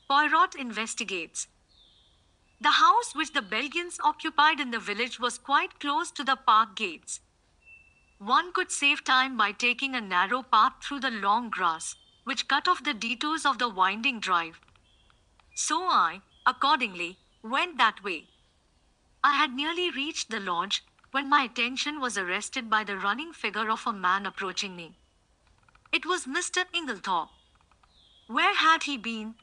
Poirot investigates. The house which the Belgians occupied in the village was quite close to the park gates. One could save time by taking a narrow path through the long grass, which cut off the detours of the winding drive. So I, accordingly, went that way. I had nearly reached the lodge when my attention was arrested by the running figure of a man approaching me. It was Mr. Inglethorpe. Where had he been?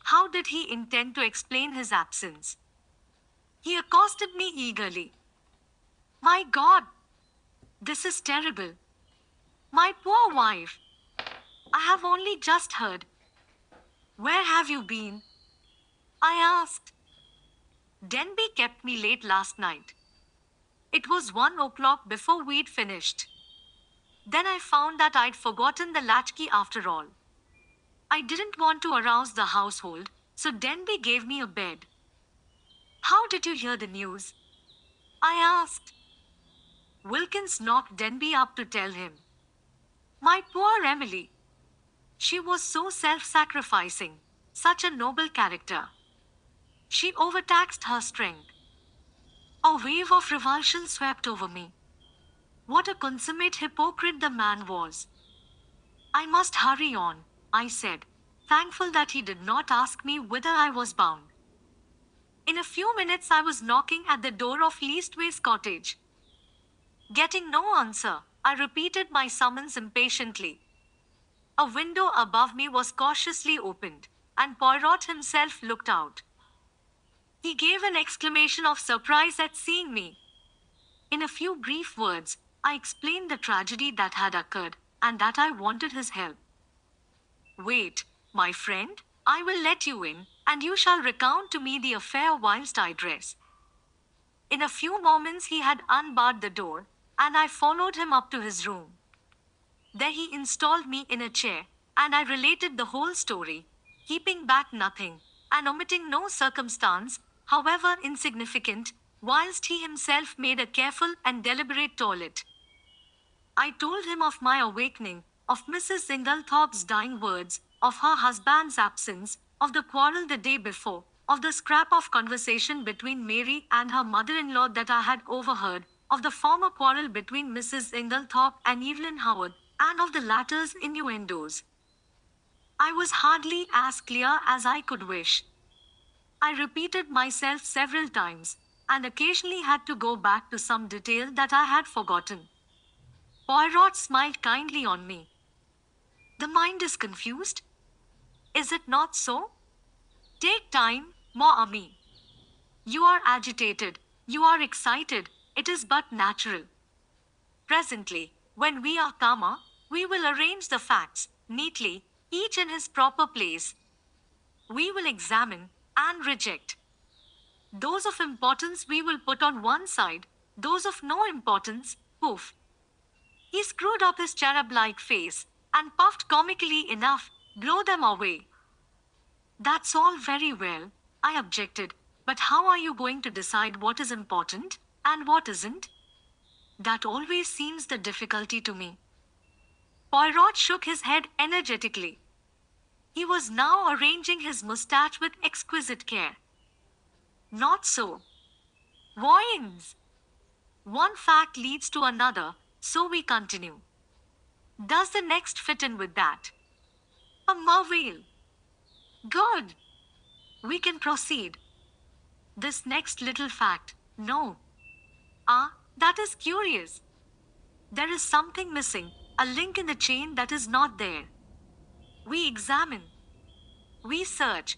How did he intend to explain his absence? He accosted me eagerly. My God! This is terrible. My poor wife! I have only just heard. Where have you been? I asked. Denby kept me late last night. It was 1 o'clock before we'd finished. Then I found that I'd forgotten the latchkey after all. I didn't want to arouse the household, so Denby gave me a bed. How did you hear the news? I asked. Wilkins knocked Denby up to tell him. My poor Emily. She was so self-sacrificing, such a noble character. She overtaxed her strength. A wave of revulsion swept over me. What a consummate hypocrite the man was. I must hurry on, I said, thankful that he did not ask me whither I was bound. In a few minutes I was knocking at the door of Leastways cottage. Getting no answer, I repeated my summons impatiently. A window above me was cautiously opened, and Poirot himself looked out. He gave an exclamation of surprise at seeing me. In a few brief words, I explained the tragedy that had occurred, and that I wanted his help. Wait, my friend, I will let you in, and you shall recount to me the affair whilst I dress. In a few moments he had unbarred the door, and I followed him up to his room. There he installed me in a chair, and I related the whole story, keeping back nothing, and omitting no circumstance, however insignificant, whilst he himself made a careful and deliberate toilet. I told him of my awakening, of Mrs. Inglethorpe's dying words, of her husband's absence, of the quarrel the day before, of the scrap of conversation between Mary and her mother-in-law that I had overheard, of the former quarrel between Mrs. Inglethorpe and Evelyn Howard, and of the latter's innuendos. I was hardly as clear as I could wish. I repeated myself several times, and occasionally had to go back to some detail that I had forgotten. Poirot smiled kindly on me. The mind is confused? Is it not so? Take time, mon ami. You are agitated, you are excited, it is but natural. Presently, when we are calmer, we will arrange the facts, neatly, each in his proper place. We will examine and reject. Those of importance we will put on one side, those of no importance, poof. He screwed up his cherub-like face, and puffed comically enough, blow them away. That's all very well, I objected, but how are you going to decide what is important, and what isn't? That always seems the difficulty to me. Poirot shook his head energetically. He was now arranging his moustache with exquisite care. Not so. Voyons! One fact leads to another, so we continue. Does the next fit in with that? A merveille. Good. We can proceed. This next little fact, no. Ah, that is curious. There is something missing, a link in the chain that is not there. We examine. We search.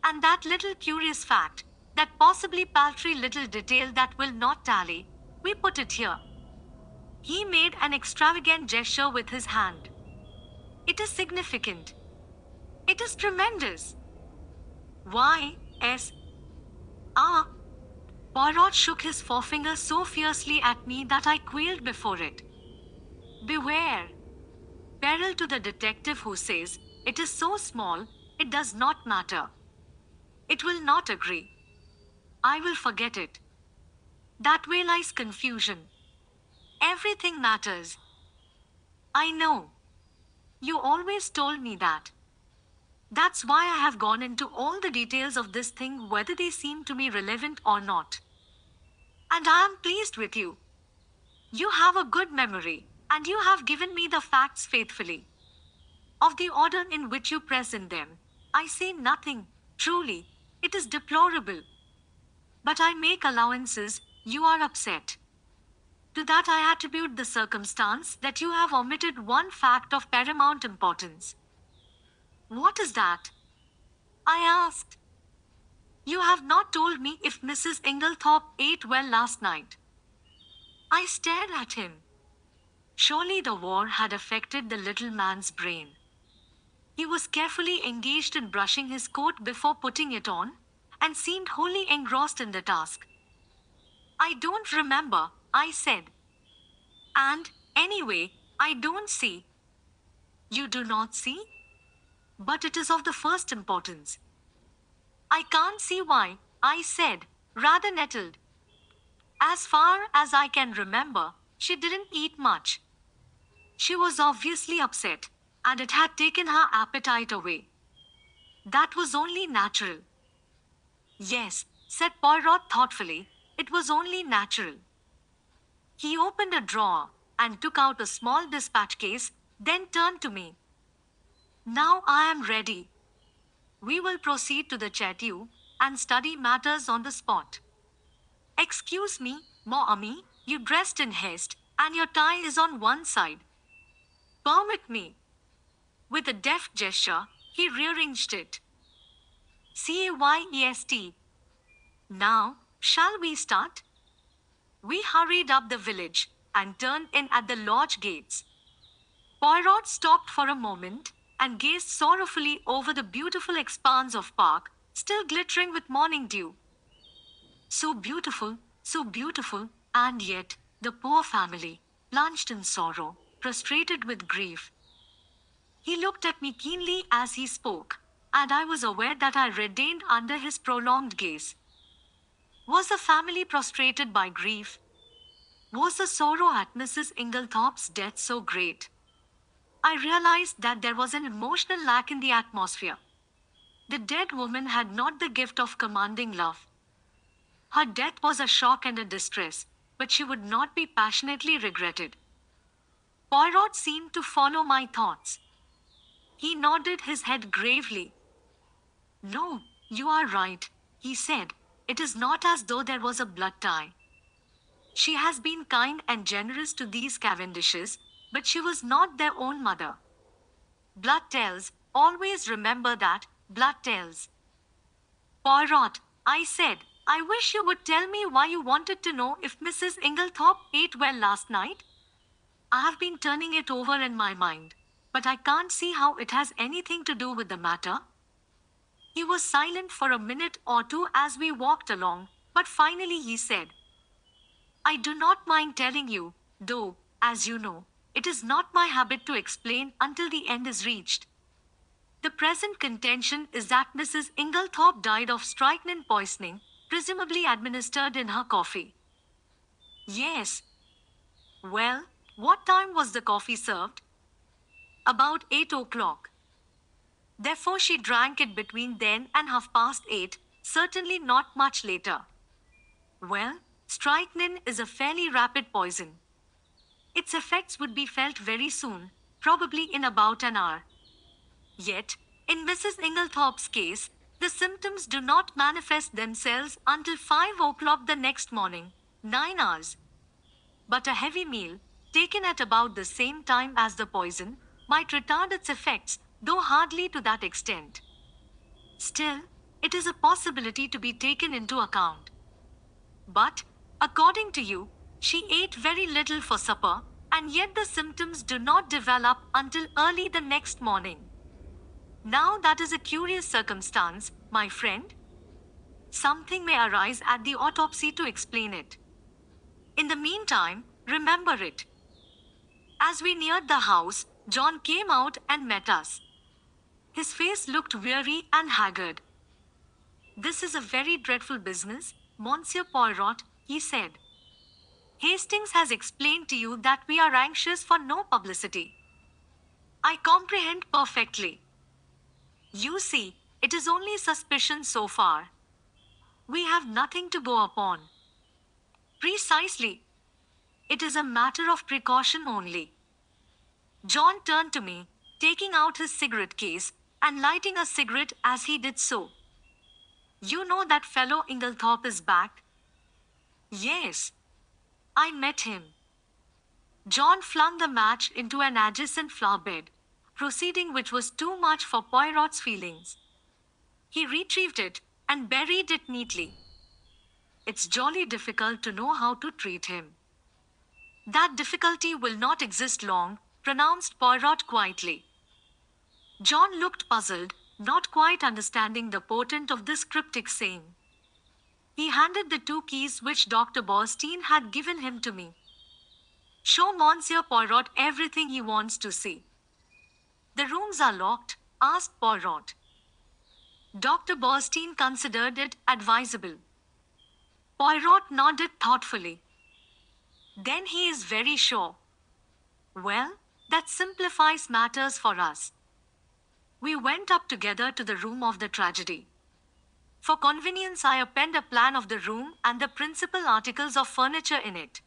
And that little curious fact, that possibly paltry little detail that will not tally, we put it here. He made an extravagant gesture with his hand. It is significant. It is tremendous. Why, yes. Ah. Poirot shook his forefinger so fiercely at me that I quailed before it. Beware. Peril to the detective who says, it is so small, it does not matter. It will not agree. I will forget it. That way lies confusion. Everything matters. I know. You always told me that. That's why I have gone into all the details of this thing, whether they seem to me relevant or not. And I am pleased with you. You have a good memory, and you have given me the facts faithfully. Of the order in which you present them, I say nothing. Truly, it is deplorable. But I make allowances, you are upset. To that I attribute the circumstance that you have omitted one fact of paramount importance. What is that? I asked. You have not told me if Mrs. Inglethorpe ate well last night. I stared at him. Surely the war had affected the little man's brain. He was carefully engaged in brushing his coat before putting it on, and seemed wholly engrossed in the task. I don't remember, I said. And, anyway, I don't see. You do not see? But it is of the first importance. I can't see why, I said, rather nettled. As far as I can remember, she didn't eat much. She was obviously upset, and it had taken her appetite away. That was only natural. Yes, said Poirot thoughtfully, it was only natural. He opened a drawer and took out a small dispatch case, then turned to me. Now I am ready. We will proceed to the chateau and study matters on the spot. Excuse me, mon ami, you dressed in haste, and your tie is on one side. Permit me. With a deft gesture, he rearranged it. Cayest. Now, shall we start? We hurried up the village and turned in at the lodge gates. Poirot stopped for a moment and gazed sorrowfully over the beautiful expanse of park, still glittering with morning dew. So beautiful, and yet, the poor family, plunged in sorrow, prostrated with grief. He looked at me keenly as he spoke, and I was aware that I reddened under his prolonged gaze. Was the family prostrated by grief? Was the sorrow at Mrs. Inglethorpe's death so great? I realized that there was an emotional lack in the atmosphere. The dead woman had not the gift of commanding love. Her death was a shock and a distress, but she would not be passionately regretted. Poirot seemed to follow my thoughts. He nodded his head gravely. No, you are right, he said. It is not as though there was a blood tie. She has been kind and generous to these Cavendishes, but she was not their own mother. Blood tells, always remember that, blood tells. Poirot, I said, I wish you would tell me why you wanted to know if Mrs. Inglethorpe ate well last night. I have been turning it over in my mind, but I can't see how it has anything to do with the matter. He was silent for a minute or two as we walked along, but finally he said, I do not mind telling you, though, as you know, it is not my habit to explain until the end is reached. The present contention is that Mrs. Inglethorpe died of strychnine poisoning, presumably administered in her coffee. Yes. Well, what time was the coffee served? About 8 o'clock. Therefore she drank it between then and 8:30, certainly not much later. Well, strychnine is a fairly rapid poison. Its effects would be felt very soon, probably in about an hour. Yet, in Mrs. Inglethorpe's case, the symptoms do not manifest themselves until 5 o'clock the next morning, 9 hours. But a heavy meal, taken at about the same time as the poison, might retard its effects, though hardly to that extent. Still, it is a possibility to be taken into account. But, according to you, she ate very little for supper, and yet the symptoms do not develop until early the next morning. Now that is a curious circumstance, my friend. Something may arise at the autopsy to explain it. In the meantime, remember it. As we neared the house, John came out and met us. His face looked weary and haggard. This is a very dreadful business, Monsieur Poirot, he said. Hastings has explained to you that we are anxious for no publicity. I comprehend perfectly. You see, it is only suspicion so far. We have nothing to go upon. Precisely. It is a matter of precaution only. John turned to me, taking out his cigarette case and lighting a cigarette as he did so. You know that fellow Inglethorpe is back? Yes. I met him. John flung the match into an adjacent flower bed, proceeding which was too much for Poirot's feelings. He retrieved it and buried it neatly. It's jolly difficult to know how to treat him. That difficulty will not exist long, pronounced Poirot quietly. John looked puzzled, not quite understanding the portent of this cryptic saying. He handed the two keys which Dr. Bosteen had given him to me. Show Monsieur Poirot everything he wants to see. The rooms are locked, asked Poirot. Dr. Bosteen considered it advisable. Poirot nodded thoughtfully. Then he is very sure. Well, that simplifies matters for us. We went up together to the room of the tragedy. For convenience, I append a plan of the room and the principal articles of furniture in it.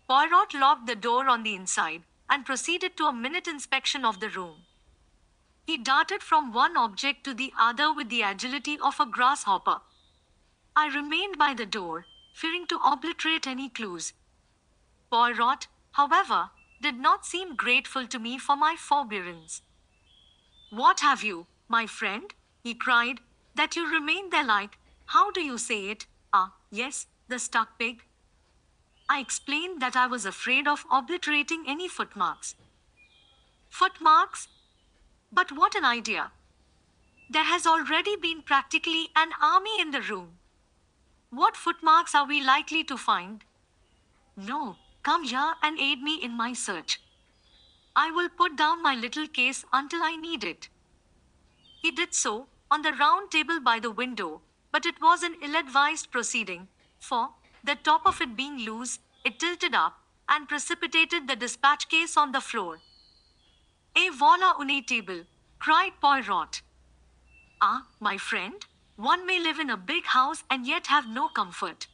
Poirot locked the door on the inside and proceeded to a minute inspection of the room. He darted from one object to the other with the agility of a grasshopper. I remained by the door, fearing to obliterate any clues. Poirot, however, did not seem grateful to me for my forbearance. What have you, my friend? He cried, that you remain there like, how do you say it? Ah, yes, the stuck pig. I explained that I was afraid of obliterating any footmarks. Footmarks? But what an idea! There has already been practically an army in the room. What footmarks are we likely to find? No, come here and aid me in my search. I will put down my little case until I need it. He did so, on the round table by the window, but it was an ill-advised proceeding, for, the top of it being loose, it tilted up, and precipitated the dispatch case on the floor. "Et voilà une table," cried Poirot. "Ah, my friend, one may live in a big house and yet have no comfort."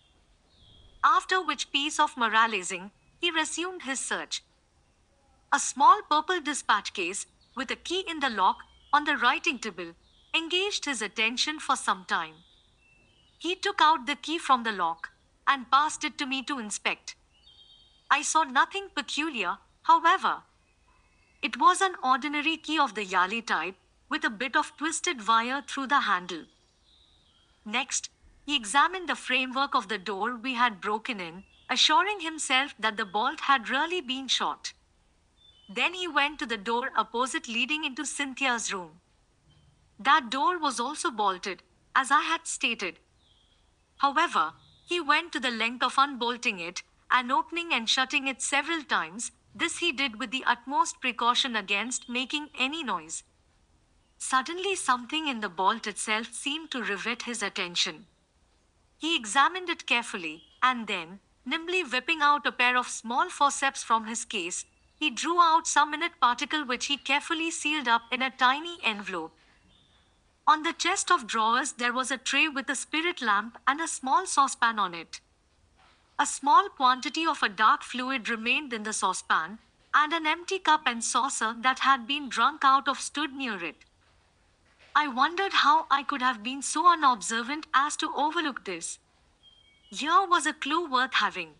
After which piece of moralizing, he resumed his search. A small purple dispatch case, with a key in the lock, on the writing table, engaged his attention for some time. He took out the key from the lock, and passed it to me to inspect. I saw nothing peculiar, however. It was an ordinary key of the Yale type, with a bit of twisted wire through the handle. Next, he examined the framework of the door we had broken in, assuring himself that the bolt had really been shot. Then he went to the door opposite leading into Cynthia's room. That door was also bolted, as I had stated. However, he went to the length of unbolting it, and opening and shutting it several times. This he did with the utmost precaution against making any noise. Suddenly something in the bolt itself seemed to rivet his attention. He examined it carefully, and then, nimbly whipping out a pair of small forceps from his case, he drew out some minute particle which he carefully sealed up in a tiny envelope. On the chest of drawers there was a tray with a spirit lamp and a small saucepan on it. A small quantity of a dark fluid remained in the saucepan, and an empty cup and saucer that had been drunk out of stood near it. I wondered how I could have been so unobservant as to overlook this. Here was a clue worth having.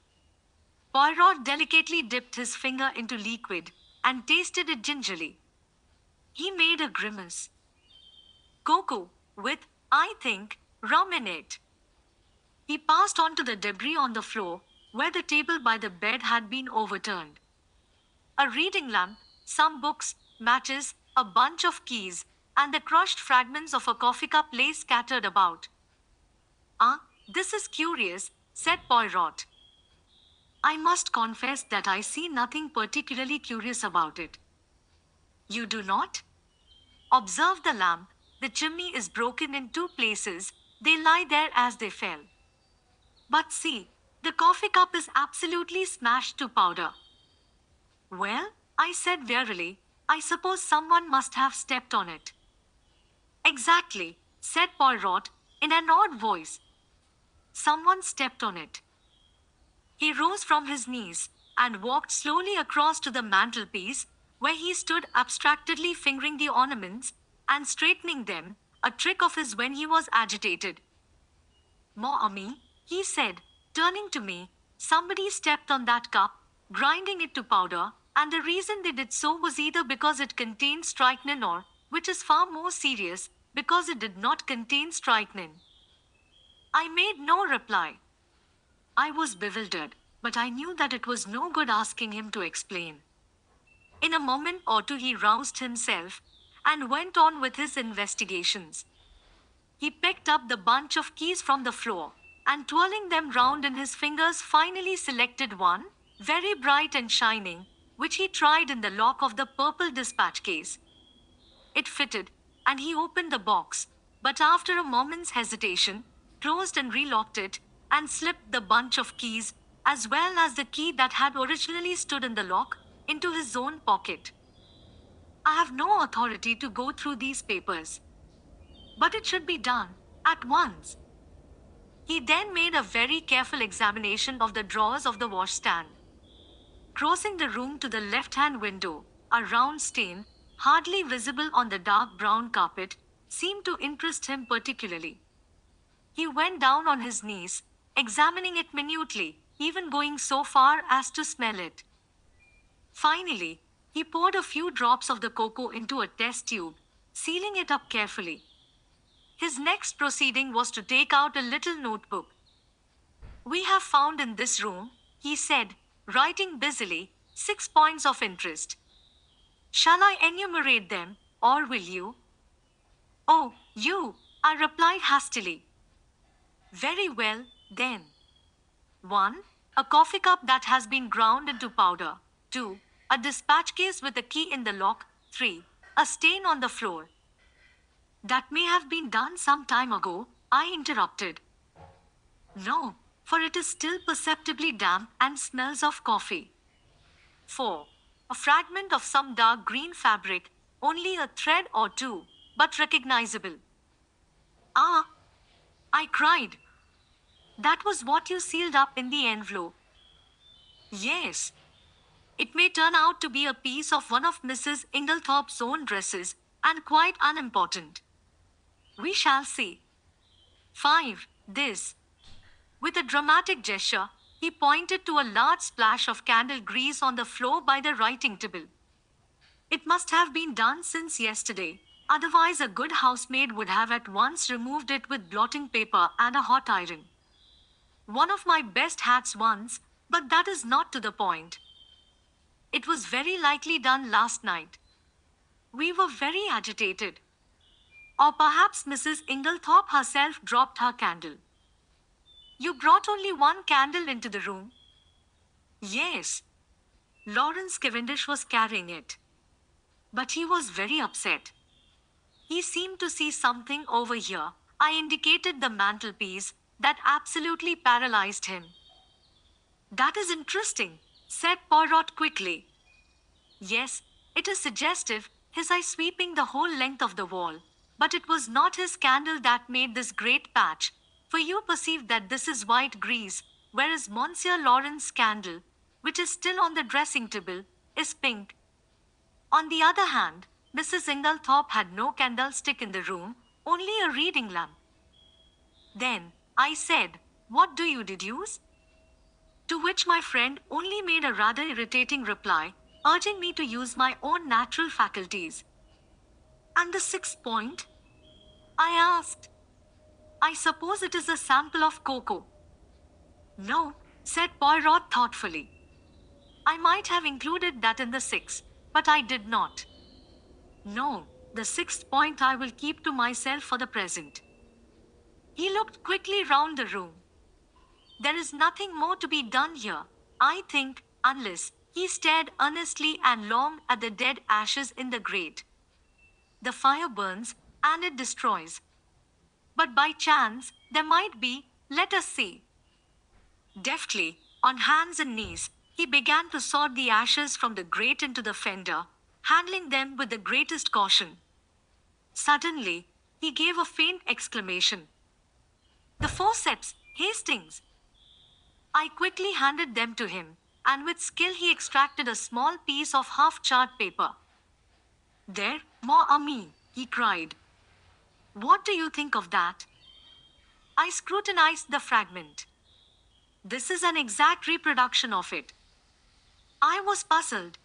Poirot delicately dipped his finger into liquid and tasted it gingerly. He made a grimace. Cocoa, with, I think, rum in it. He passed on to the debris on the floor, where the table by the bed had been overturned. A reading lamp, some books, matches, a bunch of keys, and the crushed fragments of a coffee cup lay scattered about. "Ah, this is curious," said Poirot. "I must confess that I see nothing particularly curious about it." "You do not? Observe the lamp. The chimney is broken in two places, they lie there as they fell. But see, the coffee cup is absolutely smashed to powder." "Well," I said wearily, "I suppose someone must have stepped on it." Exactly, said Poirot in an odd voice. Someone stepped on it. He rose from his knees and walked slowly across to the mantelpiece, where he stood abstractedly fingering the ornaments and straightening them, a trick of his when he was agitated. Mon ami, he said, turning to me, somebody stepped on that cup, grinding it to powder, and the reason they did so was either because it contained strychnine or, which is far more serious, because it did not contain strychnine. I made no reply. I was bewildered, but I knew that it was no good asking him to explain. In a moment or two, he roused himself and went on with his investigations. He picked up the bunch of keys from the floor and, twirling them round in his fingers, finally selected one, very bright and shining, which he tried in the lock of the purple dispatch case. It fitted, and he opened the box, but after a moment's hesitation, closed and relocked it, and slipped the bunch of keys, as well as the key that had originally stood in the lock, into his own pocket. I have no authority to go through these papers, but it should be done at once. He then made a very careful examination of the drawers of the washstand. Crossing the room to the left-hand window, a round stain, hardly visible on the dark brown carpet, seemed to interest him particularly. He went down on his knees, examining it minutely, even going so far as to smell it. Finally, he poured a few drops of the cocoa into a test tube, sealing it up carefully. His next proceeding was to take out a little notebook. "We have found in this room," he said, writing busily, 6 points of interest. "Shall I enumerate them, or will you?" "Oh, you," I replied hastily. "Very well, then. 1. A coffee cup that has been ground into powder. 2. A dispatch case with a key in the lock. 3. A stain on the floor." "That may have been done some time ago," I interrupted. "No, for it is still perceptibly damp and smells of coffee." 4. A fragment of some dark green fabric, only a thread or two, but recognizable. "Ah!" I cried. "That was what you sealed up in the envelope." "Yes. It may turn out to be a piece of one of Mrs. Inglethorpe's own dresses, and quite unimportant. We shall see." 5. This. With a dramatic gesture, he pointed to a large splash of candle grease on the floor by the writing table. "It must have been done since yesterday, otherwise a good housemaid would have at once removed it with blotting paper and a hot iron. One of my best hats once, but that is not to the point. It was very likely done last night. We were very agitated. Or perhaps Mrs. Inglethorpe herself dropped her candle." "You brought only one candle into the room?" "Yes. Lawrence Cavendish was carrying it. But he was very upset. He seemed to see something over here." I indicated the mantelpiece, "that absolutely paralyzed him." "That is interesting," said Poirot quickly. "Yes, it is suggestive, his eye sweeping the whole length of the wall. But it was not his candle that made this great patch, for you perceive that this is white grease, whereas Monsieur Lawrence's candle, which is still on the dressing table, is pink. On the other hand, Mrs. Inglethorpe had no candlestick in the room, only a reading lamp." "Then," I said, "what do you deduce?" To which my friend only made a rather irritating reply, urging me to use my own natural faculties. "And the 6th point?" I asked. "I suppose it is a sample of cocoa." "No," said Poirot thoughtfully. "I might have included that in the 6th, but I did not. No, the 6th point I will keep to myself for the present." He looked quickly round the room. "There is nothing more to be done here, I think, unless—" He stared earnestly and long at the dead ashes in the grate. "The fire burns, and it destroys. But by chance, there might be, let us see." Deftly, on hands and knees, he began to sort the ashes from the grate into the fender, handling them with the greatest caution. Suddenly, He gave a faint exclamation. The forceps, Hastings. I quickly handed them to him, and with skill he extracted a small piece of half-charred paper. There, more ami, he cried. What do you think of that? I scrutinized the fragment. This is an exact reproduction of it. I was puzzled.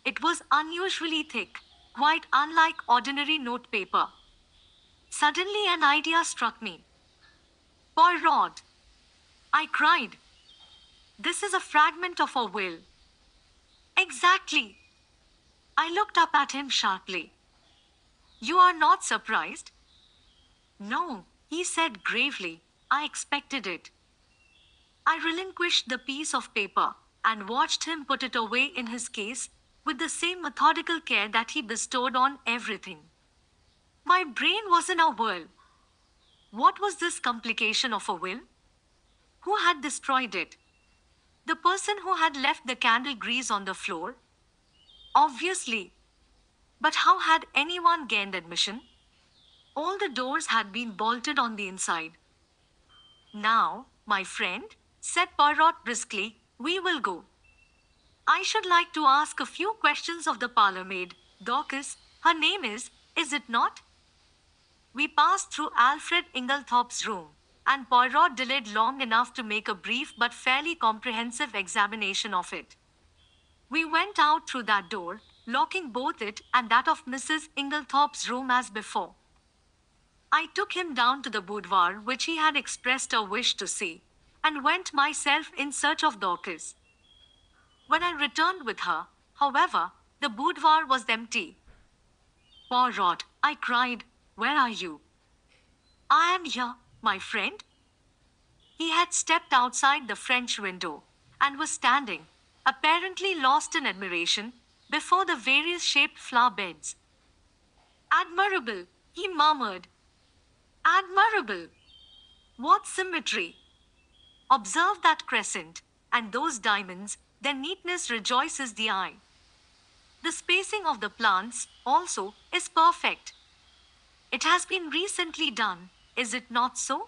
It was unusually thick, quite unlike ordinary notepaper. Suddenly an idea struck me. Poirot, I cried. This is a fragment of a will. Exactly. I looked up at him sharply. You are not surprised? No, he said gravely. I expected it. I relinquished the piece of paper and watched him put it away in his case with the same methodical care that he bestowed on everything. My brain was in a whirl. What was this complication of a will? Who had destroyed it? The person who had left the candle grease on the floor? Obviously. But how had anyone gained admission? All the doors had been bolted on the inside. Now, my friend, said Poirot briskly, we will go. I should like to ask a few questions of the parlour maid, Dorcas, her name is it not? We passed through Alfred Inglethorpe's room, and Poirot delayed long enough to make a brief but fairly comprehensive examination of it. We went out through that door, locking both it and that of Mrs. Inglethorpe's room as before. I took him down to the boudoir which he had expressed a wish to see, and went myself in search of Dorcas. When I returned with her, however, the boudoir was empty. Poirot, I cried, where are you? I am here, my friend. He had stepped outside the French window, and was standing, apparently lost in admiration, before the various shaped flower beds. Admirable, he murmured. Admirable! What symmetry! Observe that crescent, and those diamonds, their neatness rejoices the eye. The spacing of the plants, also, is perfect. It has been recently done, is it not so?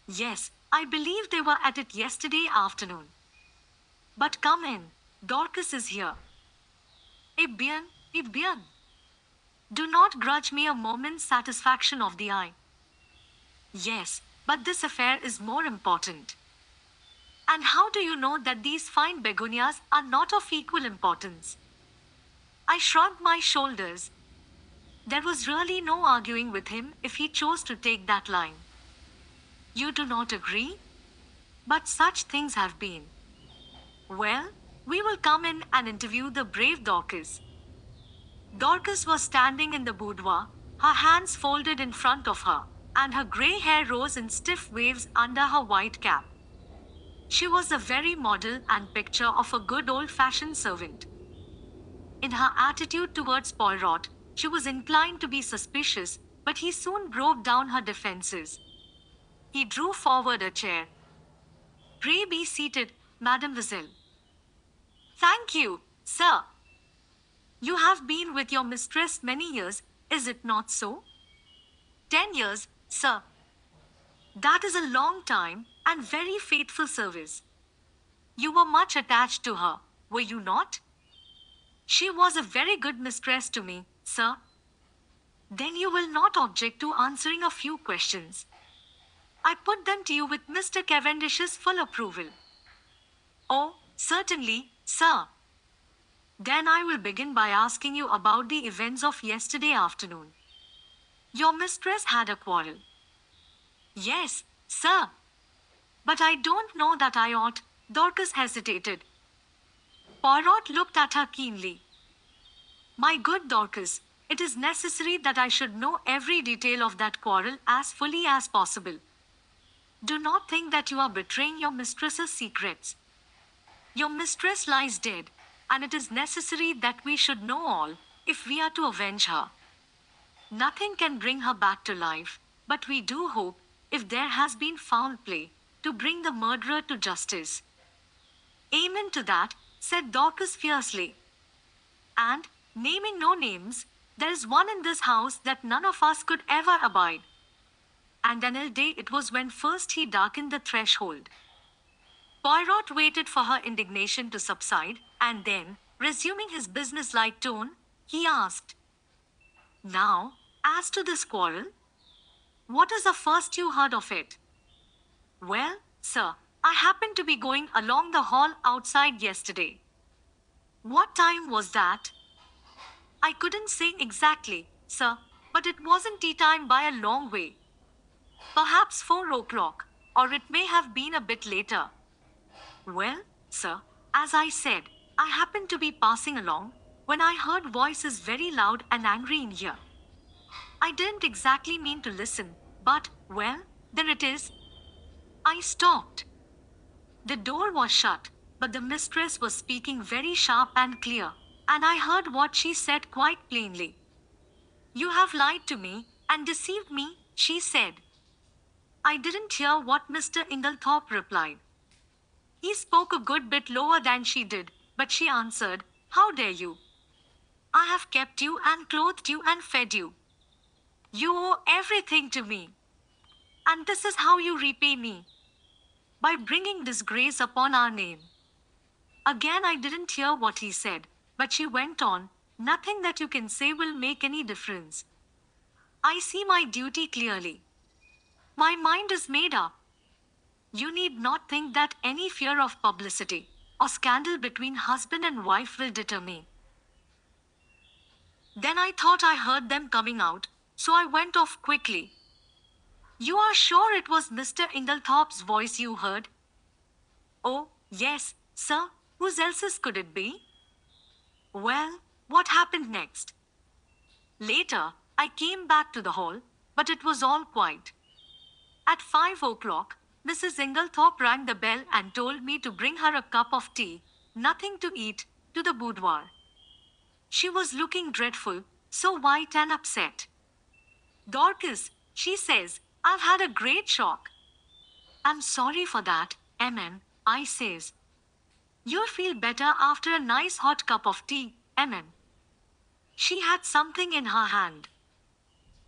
Yes, I believe they were at it yesterday afternoon. But come in, Dorcas is here. Eh bien, eh bien. Do not grudge me a moment's satisfaction of the eye. Yes, but this affair is more important. And how do you know that these fine begonias are not of equal importance? I shrugged my shoulders. There was really no arguing with him if he chose to take that line. You do not agree? But such things have been. Well, we will come in and interview the brave Dorcas. Dorcas was standing in the boudoir, her hands folded in front of her, and her grey hair rose in stiff waves under her white cap. She was the very model and picture of a good old-fashioned servant. In her attitude towards Poirot, she was inclined to be suspicious, but he soon broke down her defences. He drew forward a chair. Pray be seated, mademoiselle. Thank you, sir. You have been with your mistress many years, is it not so? 10 years, sir. That is a long time, and very faithful service. You were much attached to her, were you not? She was a very good mistress to me, sir. Then you will not object to answering a few questions. I put them to you with Mr. Cavendish's full approval. Oh, certainly, sir. Then I will begin by asking you about the events of yesterday afternoon. Your mistress had a quarrel. Yes, sir. But I don't know that I ought. Dorcas hesitated. Poirot looked at her keenly. My good Dorcas, it is necessary that I should know every detail of that quarrel as fully as possible. Do not think that you are betraying your mistress's secrets. Your mistress lies dead, and it is necessary that we should know all, if we are to avenge her. Nothing can bring her back to life, but we do hope, if there has been foul play, to bring the murderer to justice. Amen to that, said Dorcas fiercely. And, naming no names, There is one in this house that none of us could ever abide. And another day it was when first he darkened the threshold. Poirot waited for her indignation to subside, and then, resuming his businesslike tone, he asked, "Now, as to this quarrel, what is the first you heard of it?" "Well, sir, I happened to be going along the hall outside yesterday." "What time was that?" "I couldn't say exactly, sir, but it wasn't tea time by a long way. Perhaps 4 o'clock, or it may have been a bit later." "Well, sir, as I said, I happened to be passing along when I heard voices very loud and angry in here. I didn't exactly mean to listen, but, well, there it is." I stopped. The door was shut, but the mistress was speaking very sharp and clear, and I heard what she said quite plainly. "You have lied to me and deceived me," she said. I didn't hear what Mr. Inglethorpe replied. He spoke a good bit lower than she did, but she answered, "How dare you? I have kept you and clothed you and fed you. You owe everything to me. And this is how you repay me, by bringing disgrace upon our name." Again, I didn't hear what he said, but she went on, "Nothing that you can say will make any difference. I see my duty clearly. My mind is made up. You need not think that any fear of publicity or scandal between husband and wife will deter me." Then I thought I heard them coming out, so I went off quickly. "You are sure it was Mr. Inglethorpe's voice you heard?" "Oh, yes, sir. Whose else's could it be?" "Well, what happened next?" "Later, I came back to the hall, but it was all quiet. At 5 o'clock, Mrs. Inglethorpe rang the bell and told me to bring her a cup of tea, nothing to eat, to the boudoir. She was looking dreadful, so white and upset. 'Dorcas,' she says, 'I've had a great shock.' 'I'm sorry for that, Emin,' I says. 'You'll feel better after a nice hot cup of tea, Emin.' She had something in her hand.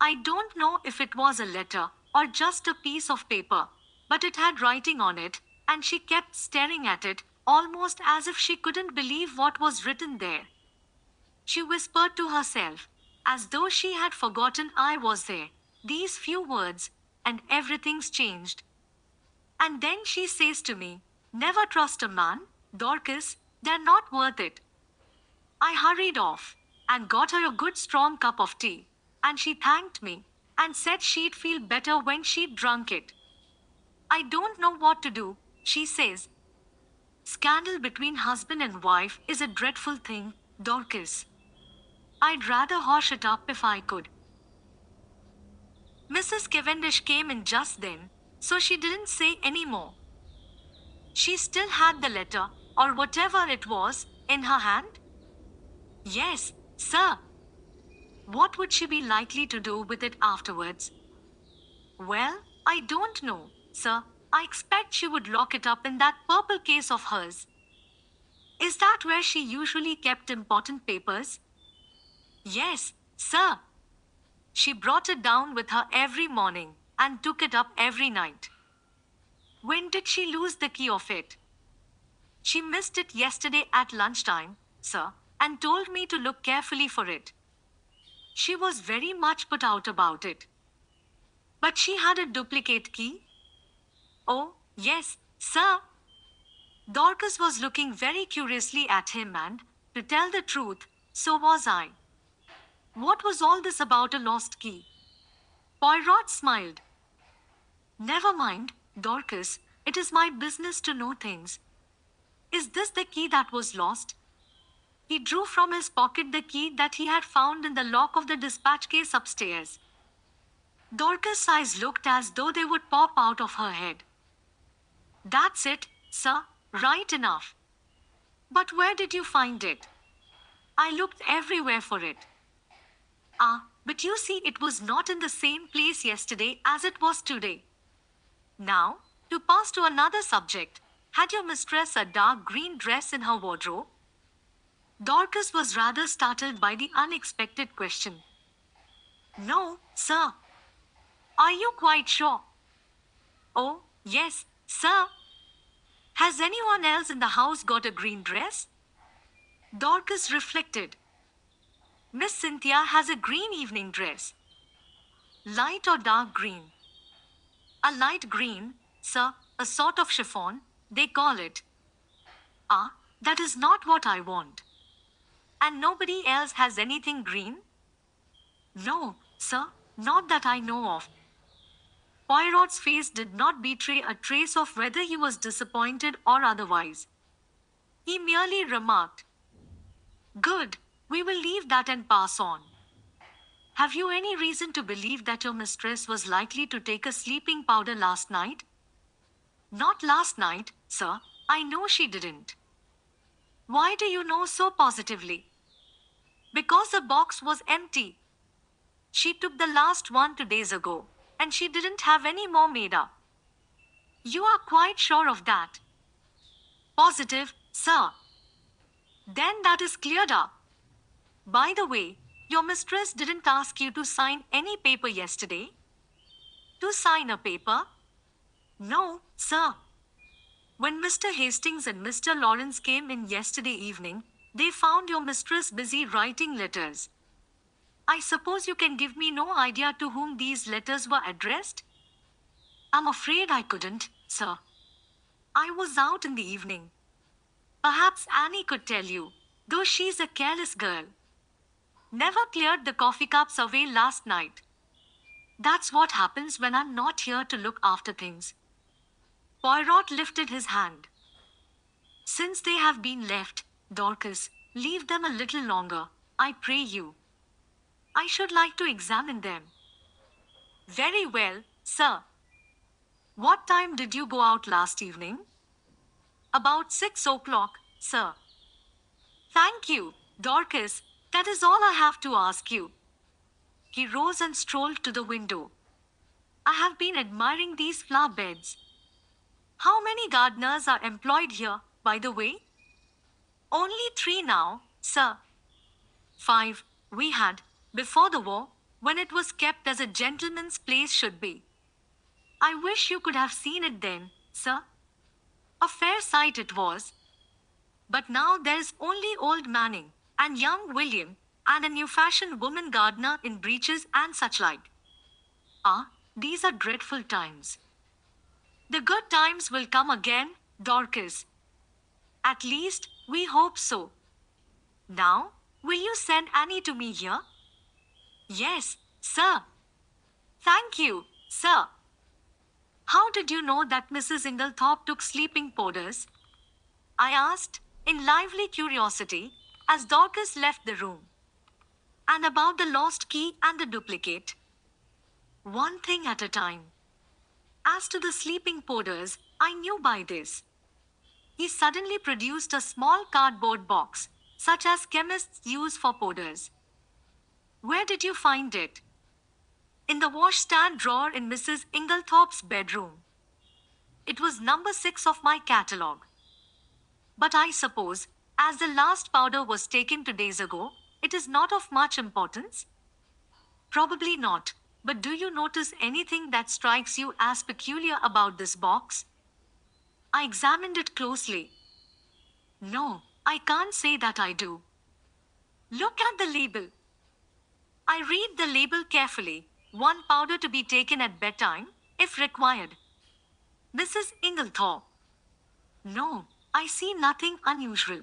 I don't know if it was a letter or just a piece of paper, but it had writing on it, and she kept staring at it, almost as if she couldn't believe what was written there. She whispered to herself, as though she had forgotten I was there, these few words, and everything's changed. And then she says to me, 'Never trust a man, Dorcas, they're not worth it.' I hurried off and got her a good strong cup of tea, and she thanked me and said she'd feel better when she'd drunk it. 'I don't know what to do,' she says. Scandal between husband and wife is a dreadful thing, Dorcas. I'd rather hush it up if I could." Mrs. Cavendish came in just then, so she didn't say any more. She still had the letter, or whatever it was, in her hand? "Yes, sir." "What would she be likely to do with it afterwards?" "Well, I don't know, sir. I expect she would lock it up in that purple case of hers." "Is that where she usually kept important papers?" "Yes, sir. She brought it down with her every morning and took it up every night." "When did she lose the key of it?" "She missed it yesterday at lunchtime, sir, and told me to look carefully for it. She was very much put out about it." "But she had a duplicate key?" "Oh, yes, sir." Dorcas was looking very curiously at him, and, to tell the truth, so was I. What was all this about a lost key? Poirot smiled. "Never mind, Dorcas, it is my business to know things. Is this the key that was lost?" He drew from his pocket the key that he had found in the lock of the dispatch case upstairs. Dorcas' eyes looked as though they would pop out of her head. "That's it, sir, right enough. But where did you find it?" "I looked everywhere for it." "Ah, but you see it was not in the same place yesterday as it was today. Now, to pass to another subject, had your mistress a dark green dress in her wardrobe?" Dorcas was rather startled by the unexpected question. No, sir. Are you quite sure? Oh, yes, sir. Has anyone else in the house got a green dress? Dorcas reflected. Miss Cynthia has a green evening dress. Light or dark green? A light green, sir, a sort of chiffon, they call it. Ah, that is not what I want. And nobody else has anything green? No, sir, not that I know of. Poirot's face did not betray a trace of whether he was disappointed or otherwise. He merely remarked, Good, we will leave that and pass on. Have you any reason to believe that your mistress was likely to take a sleeping powder last night? Not last night, sir. I know she didn't. Why do you know so positively? Because the box was empty. She took the last one 2 days ago, and she didn't have any more made up. You are quite sure of that? Positive, sir. Then that is cleared up. By the way, your mistress didn't ask you to sign any paper yesterday? To sign a paper? No, sir. When Mr. Hastings and Mr. Lawrence came in yesterday evening, they found your mistress busy writing letters. I suppose you can give me no idea to whom these letters were addressed? I'm afraid I couldn't, sir. I was out in the evening. Perhaps Annie could tell you, though she's a careless girl. Never cleared the coffee cups away last night. That's what happens when I'm not here to look after things. Poirot lifted his hand. Since they have been left, Dorcas, leave them a little longer, I pray you. I should like to examine them. Very well, sir. What time did you go out last evening? About 6 o'clock, sir. Thank you, Dorcas. That is all I have to ask you. He rose and strolled to the window. I have been admiring these flower beds. How many gardeners are employed here, by the way? Only 3 now, sir. 5 we had, before the war, when it was kept as a gentleman's place should be. I wish you could have seen it then, sir. A fair sight it was. But now there's only old Manning, and young William, and a new-fashioned woman gardener in breeches and such like. Ah, these are dreadful times. The good times will come again, Dorcas. At least, we hope so. Now, will you send Annie to me here? Yes, sir. Thank you, sir. How did you know that Mrs. Inglethorpe took sleeping powders? I asked, in lively curiosity, as Dorcas left the room. And about the lost key and the duplicate? One thing at a time. As to the sleeping powders, I knew by this. He suddenly produced a small cardboard box, such as chemists use for powders. Where did you find it? In the washstand drawer in Mrs. Inglethorpe's bedroom. It was number 6 of my catalogue. But I suppose, as the last powder was taken 2 days ago, it is not of much importance? Probably not, but do you notice anything that strikes you as peculiar about this box? I examined it closely. No, I can't say that I do. Look at the label. I read the label carefully. 1 powder to be taken at bedtime, if required. Mrs. Inglethorpe. No, I see nothing unusual.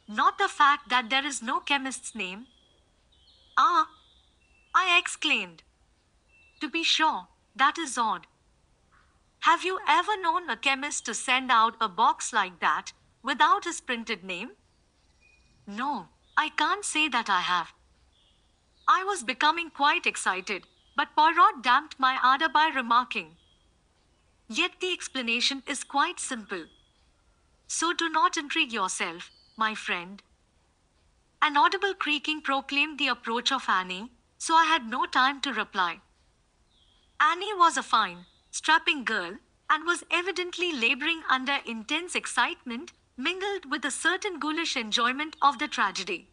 Not the fact that there is no chemist's name. Ah, I exclaimed. To be sure, that is odd. Have you ever known a chemist to send out a box like that, without his printed name? No, I can't say that I have. I was becoming quite excited, but Poirot damped my ardor by remarking. Yet the explanation is quite simple. So do not intrigue yourself, my friend. An audible creaking proclaimed the approach of Annie, so I had no time to reply. Annie was a fine, strapping girl, and was evidently laboring under intense excitement, mingled with a certain ghoulish enjoyment of the tragedy.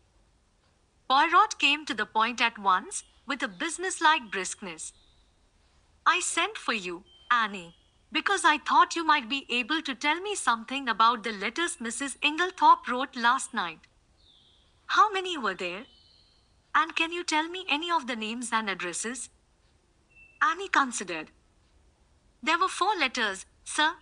Poirot came to the point at once, with a businesslike briskness. I sent for you, Annie, because I thought you might be able to tell me something about the letters Mrs. Inglethorpe wrote last night. How many were there? And can you tell me any of the names and addresses? Annie considered. There were 4 letters, sir.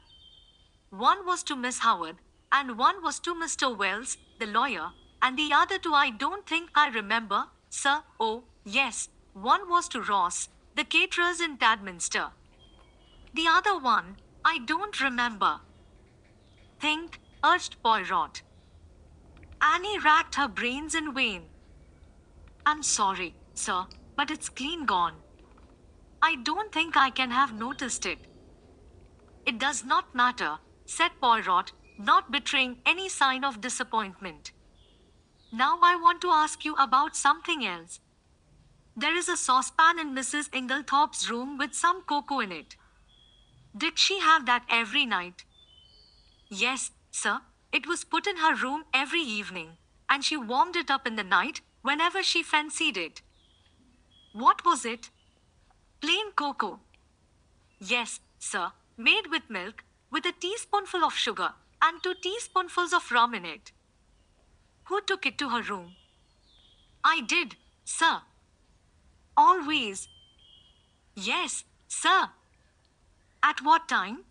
One was to Miss Howard, and one was to Mr. Wells, the lawyer, and the other two I don't think I remember, sir. Oh, yes, one was to Ross, the caterers in Tadminster. The other one, I don't remember. Think, urged Poirot. Annie racked her brains in vain. I'm sorry, sir, but it's clean gone. I don't think I can have noticed it. It does not matter, said Poirot, not betraying any sign of disappointment. Now I want to ask you about something else. There is a saucepan in Mrs. Inglethorpe's room with some cocoa in it. Did she have that every night? Yes, sir. It was put in her room every evening, and she warmed it up in the night whenever she fancied it. What was it? Plain cocoa. Yes, sir, made with milk, with a teaspoonful of sugar, and 2 teaspoonfuls of rum in it. Who took it to her room? I did, sir. Always. Yes, sir. At what time?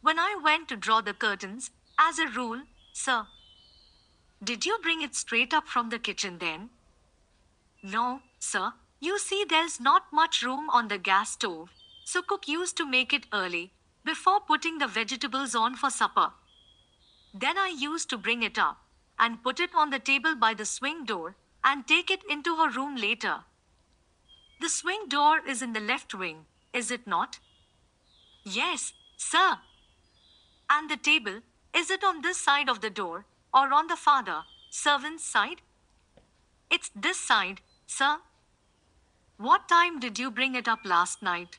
When I went to draw the curtains, as a rule, sir. Did you bring it straight up from the kitchen then? No, sir. You see, there's not much room on the gas stove, so cook used to make it early, before putting the vegetables on for supper. Then I used to bring it up, and put it on the table by the swing door, and take it into her room later. The swing door is in the left wing, is it not? Yes, sir. And the table, is it on this side of the door, or on the father, servant's side? It's this side, sir. What time did you bring it up last night?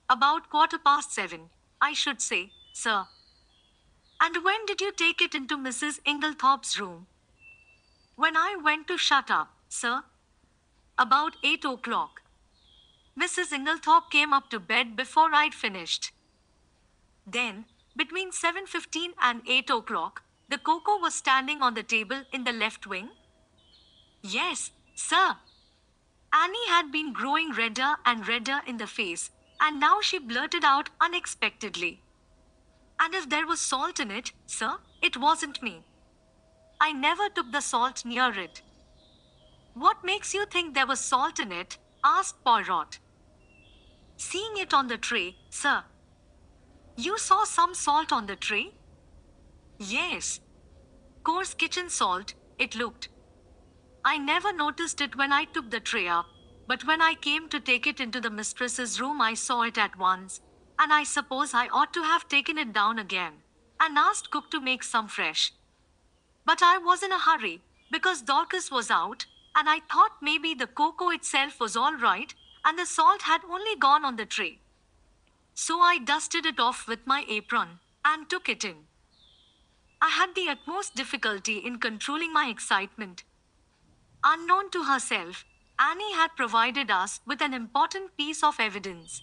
About 7:15, I should say, sir. And when did you take it into Mrs. Inglethorpe's room? When I went to shut up, sir. About 8 o'clock. Mrs. Inglethorpe came up to bed before I'd finished. Then, between 7:15 and 8 o'clock, the cocoa was standing on the table in the left wing? Yes, sir. Annie had been growing redder and redder in the face, and now she blurted out unexpectedly. And if there was salt in it, sir, it wasn't me. I never took the salt near it. What makes you think there was salt in it? Asked Poirot. Seeing it on the tray, sir. You saw some salt on the tray? Yes. Coarse kitchen salt, it looked. I never noticed it when I took the tray up, but when I came to take it into the mistress's room I saw it at once, and I suppose I ought to have taken it down again, and asked cook to make some fresh. But I was in a hurry, because Dorcas was out, and I thought maybe the cocoa itself was all right, and the salt had only gone on the tray. So I dusted it off with my apron, and took it in. I had the utmost difficulty in controlling my excitement. Unknown to herself, Annie had provided us with an important piece of evidence.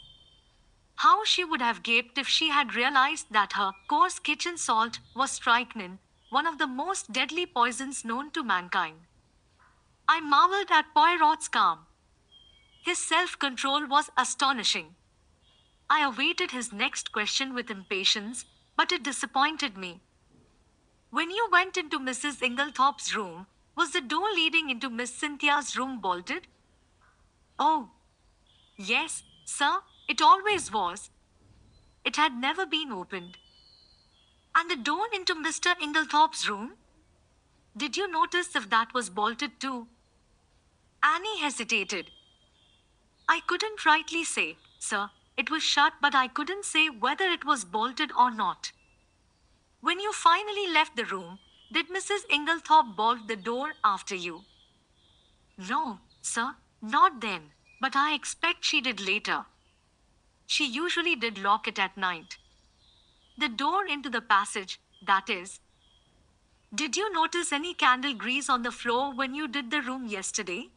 How she would have gaped if she had realized that her coarse kitchen salt was strychnine, one of the most deadly poisons known to mankind. I marveled at Poirot's calm. His self-control was astonishing. I awaited his next question with impatience, but it disappointed me. When you went into Mrs. Inglethorpe's room, was the door leading into Miss Cynthia's room bolted? Oh, yes, sir, it always was. It had never been opened. And the door into Mr. Inglethorpe's room? Did you notice if that was bolted too? Annie hesitated. I couldn't rightly say, sir. It was shut, but I couldn't say whether it was bolted or not. When you finally left the room, did Mrs. Inglethorpe bolt the door after you? No, sir, not then, but I expect she did later. She usually did lock it at night. The door into the passage, that is, Did you notice any candle grease on the floor when you did the room yesterday?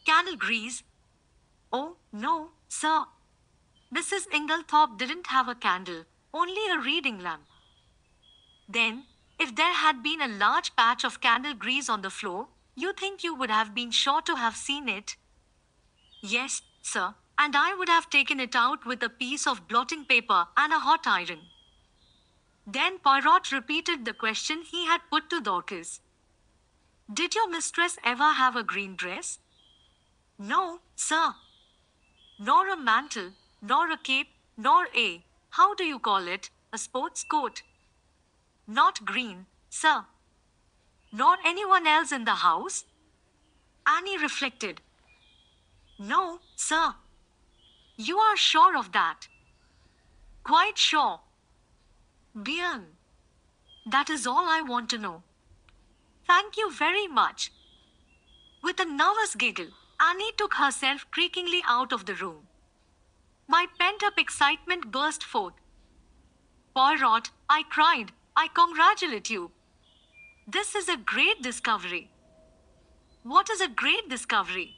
Candle grease? Oh, no, sir. Mrs. Inglethorpe didn't have a candle, only a reading lamp. Then, if there had been a large patch of candle grease on the floor, you think you would have been sure to have seen it? Yes, sir, and I would have taken it out with a piece of blotting paper and a hot iron. Then Poirot repeated the question he had put to Dorcas. Did your mistress ever have a green dress? No, sir. Nor a mantle, nor a cape, nor how do you call it, a sports coat? Not green, sir. Nor anyone else in the house? Annie reflected. No, sir. You are sure of that? Quite sure. Bien. That is all I want to know. Thank you very much. With a nervous giggle, Annie took herself creakingly out of the room. My pent-up excitement burst forth. Poirot, I cried, I congratulate you. This is a great discovery. What is a great discovery?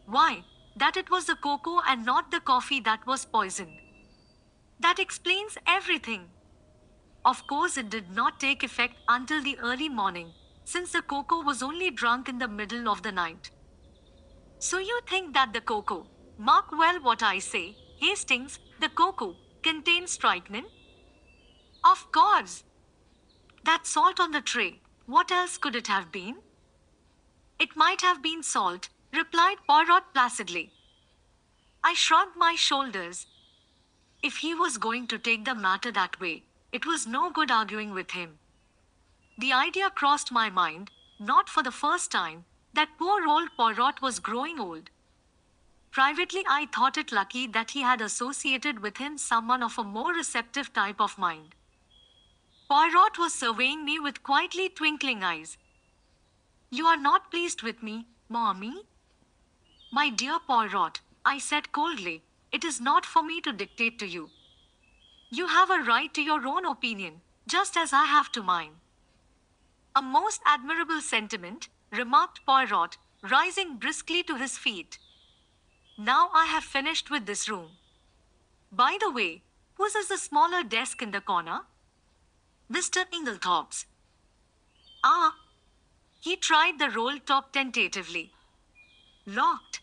Why, that it was the cocoa and not the coffee that was poisoned. That explains everything. Of course, it did not take effect until the early morning, since the cocoa was only drunk in the middle of the night. So you think that the cocoa, mark well what I say, Hastings, the cocoa, contains strychnine? Of course. That salt on the tray, what else could it have been? It might have been salt, replied Poirot placidly. I shrugged my shoulders. If he was going to take the matter that way, it was no good arguing with him. The idea crossed my mind, not for the first time, that poor old Poirot was growing old. Privately, I thought it lucky that he had associated with him someone of a more receptive type of mind. Poirot was surveying me with quietly twinkling eyes. You are not pleased with me, Mommy? My dear Poirot, I said coldly, it is not for me to dictate to you. You have a right to your own opinion, just as I have to mine. A most admirable sentiment, remarked Poirot, rising briskly to his feet. Now I have finished with this room. By the way, whose is the smaller desk in the corner? Mr. Inglethorpe's. Ah. He tried the roll top tentatively. Locked.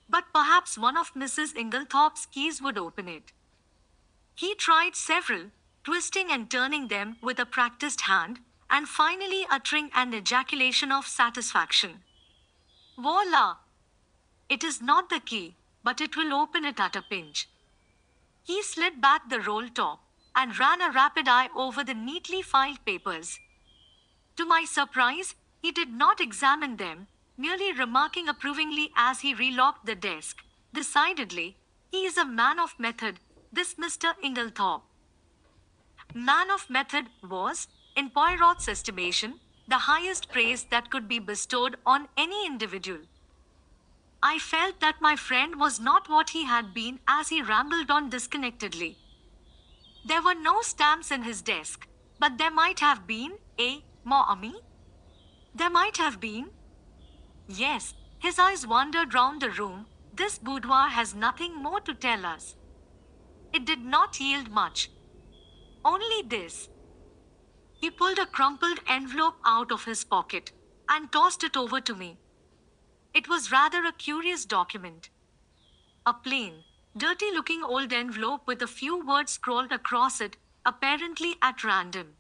But perhaps one of Mrs. Inglethorpe's keys would open it. He tried several, twisting and turning them with a practiced hand, and finally uttering an ejaculation of satisfaction. Voila! It is not the key, but it will open it at a pinch. He slid back the roll top and ran a rapid eye over the neatly filed papers. To my surprise, he did not examine them, merely remarking approvingly as he relocked the desk. Decidedly, he is a man of method, this Mr. Inglethorpe. Man of method was, in Poirot's estimation, the highest praise that could be bestowed on any individual. I felt that my friend was not what he had been as he rambled on disconnectedly. There were no stamps in his desk, but there might have been, Mommy? There might have been. Yes, his eyes wandered round the room. This boudoir has nothing more to tell us. It did not yield much. Only this. He pulled a crumpled envelope out of his pocket and tossed it over to me. It was rather a curious document. A plain, dirty-looking old envelope with a few words scrawled across it, apparently at random.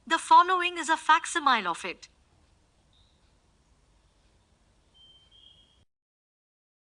The following is a facsimile of it.